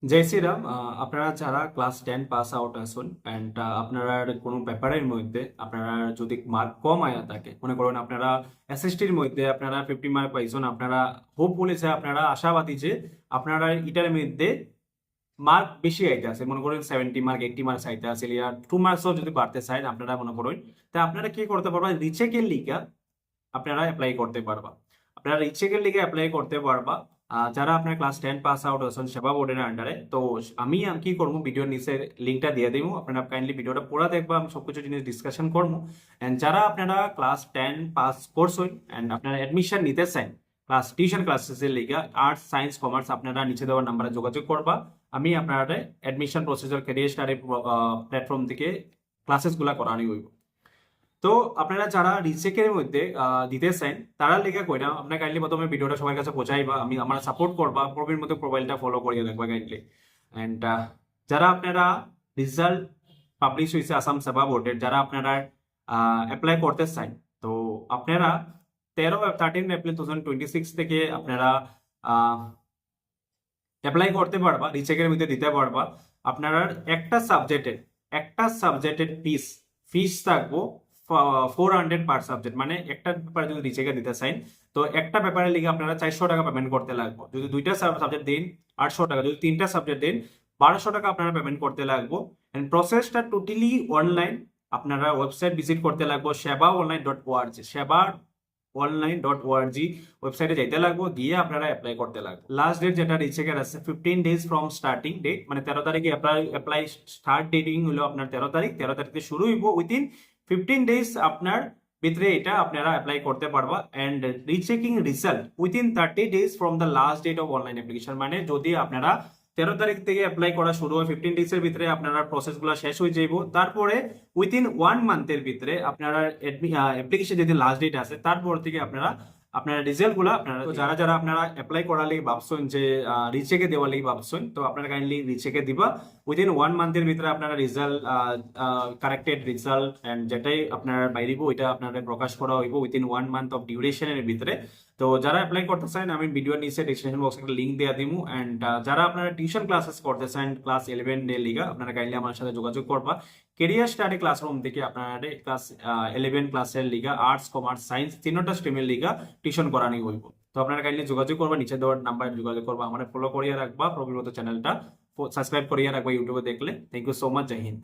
জয় শ্রীরাম। আপনারা যারা class 10 pass out আসুন অ্যান্ড আপনারা কোনো পেপারের মধ্যে আপনারা যদি মার্ক কম আয়া থাকে, মনে করুন আপনারা এসএসটির মধ্যে আপনারা 50 মার্ক পাইছেন, আপনারা হোপফুলি যে আপনারা আশাবাদী যে আপনারা এটার মধ্যে মার্ক বেশি আইতে আছে, মনে করেন 70 মার্ক 80 মার্কস আইতে আছে, আর 2 মার্কসও যদি বাড়তে চায় আপনারা মনে করেন, তা আপনারা কি করতে পারবা, রিচেকের লিগা আপনারা অ্যাপ্লাই করতে পারবা। আপনারা রিচেকের লিগে অ্যাপ্লাই করতে পারবা। যারা আপনার ক্লাস 10 পাস আউট আছেন সেবা বোর্ডের আন্ডারে, তো আমি কি করবো, ভিডিওর নিচে লিঙ্কটা দিয়ে দেবো, আপনারা কাইন্ডলি ভিডিওটা পুরো দেখবা, আমি সবকিছু জিনিস ডিসকাশন করবো। এন্ড যারা আপনারা ক্লাস 10 পাস করছেন এন্ড আপনারা অ্যাডমিশন নিতে চান ক্লাস টিউশন ক্লাসেসের লিগা, আর্টস সায়েন্স কমার্স, আপনারা নিচে দেওয়ার নাম্বারে যোগাযোগ করবা। আমি আপনারা admission processor career study platform থেকে ক্লাসেসগুলো করানি হইব। তো আপনারা যারা রিচেকের মধ্যে দিতে চান তারা লেখা কইরা আপনার কাইন্ডলি প্রথমে ভিডিওটা সবার কাছে পৌঁছাইবা, আমি আমার সাপোর্ট করবা, প্রবীর মতো প্রোফাইলটা ফলো করিয়ে রাখবা কাইন্ডলি। অ্যান্ড যারা আপনারা রেজাল্ট পাবলিশ হয়েছে আসাম সেবা বোর্ডের, যারা আপনারা অ্যাপ্লাই করতে চান, তো আপনারা 13 এপ্রিল 2026 থেকে আপনারা অ্যাপ্লাই করতে পারবা, রিচেকের মধ্যে দিতে পারবা। আপনারা একটা সাবজেক্টের ফিস থাকবো 400 পার সাবজেক্ট, মানে একটা পেপার যদি রিচেকে দিতে চাই তো একটা পেপারের লিগে আপনারা 400 টাকা পেমেন্ট করতে লাগবে। যদি দুইটা সাবজেক্ট দিন 800 টাকা, যদি তিনটা সাবজেক্ট দিন 1200 টাকা আপনারা পেমেন্ট করতে লাগবে। এন্ড প্রসেসটা টোটালি অনলাইন, আপনারা ওয়েবসাইট ভিজিট করতে লাগবে sebaonline.org, sebaonline.org ওয়েবসাইটে যাইতে লাগবে, গিয়ে আপনারা অ্যাপ্লাই করতে লাগবে। লাস্ট ডেট যেটা রিচেকের আছে 15 ডেজ ফ্রম স্টার্টিং ডেট, মানে 13 তারিখে অ্যাপ্লাই স্টার্ট ডেটিং হলো আপনার 13 তারিখ, 13 তারিখে শুরু হইব। উইদিন 15 ডেজ আপনার ভিতরে এটা আপনারা অ্যাপ্লাই করতে পারবা। And rechecking result within 30 days from the last date of online application, মানে যদি আপনারা 13 তারিখ থেকে অ্যাপ্লাই করা শুরু হয়, 15 ডেজের ভিতরে আপনারা প্রসেসগুলো শেষ হয়ে যাইব। তারপরে উইদিন 1 মান্থের ভিতরে আপনারা অ্যাপ্লিকেশন যদি লাস্ট ডেট আছে তারপর থেকে আপনারা আপনারা রেজাল্ট গুলা আপনারা, তো যারা যারা আপনারা অ্যাপ্লাই করার লাগি ভাবছেন যে রিচেকে দেওয়ার লাগি ভাবছেন, তো আপনারা কাইন্ডলি রিচেকে দিবা। উইদিন 1 মান্থের ভিতরে আপনারা রেজাল্ট কারেক্টেড রেজাল্ট এন্ড যেটাই আপনার বাইরিব ওইটা আপনারা প্রকাশ করা হইব উইদিন 1 মান্থ অফ ডিউরেশনের ভিতরে। তো যারা অ্যাপ্লাই করতে চান আমি ভিডিওর নিচে ডেসক্রিপশন বক্সে একটা লিংক দেওয়া দিব। এন্ড যারা আপনারা টিউশন ক্লাসেস করতে চান ক্লাস 11 ডে লিগা, আপনারা কাইন্ডলি আমার সাথে যোগাযোগ করবা। কেরিয়ার স্টাডি ক্লাসরুম থেকে আপনারা ক্লাস 11 ক্লাসের লিগা আর্টস কমার্স সায়েন্স তিনটা স্ট্রিমের লিগা টিউশন করানি হইব। তো আপনারা কাইন্ডলি যোগাযোগ করবা, নিচে দেওয়ার নাম্বারে যোগাযোগ করবা, আমার ফলো করিয়া রাখবা, প্রবীর চ্যানেলটা সাবস্ক্রাইব করিয়া রাখবা ইউটিউবে দেখলে। থ্যাংক ইউ সো মাচ, জয় হিন্দ।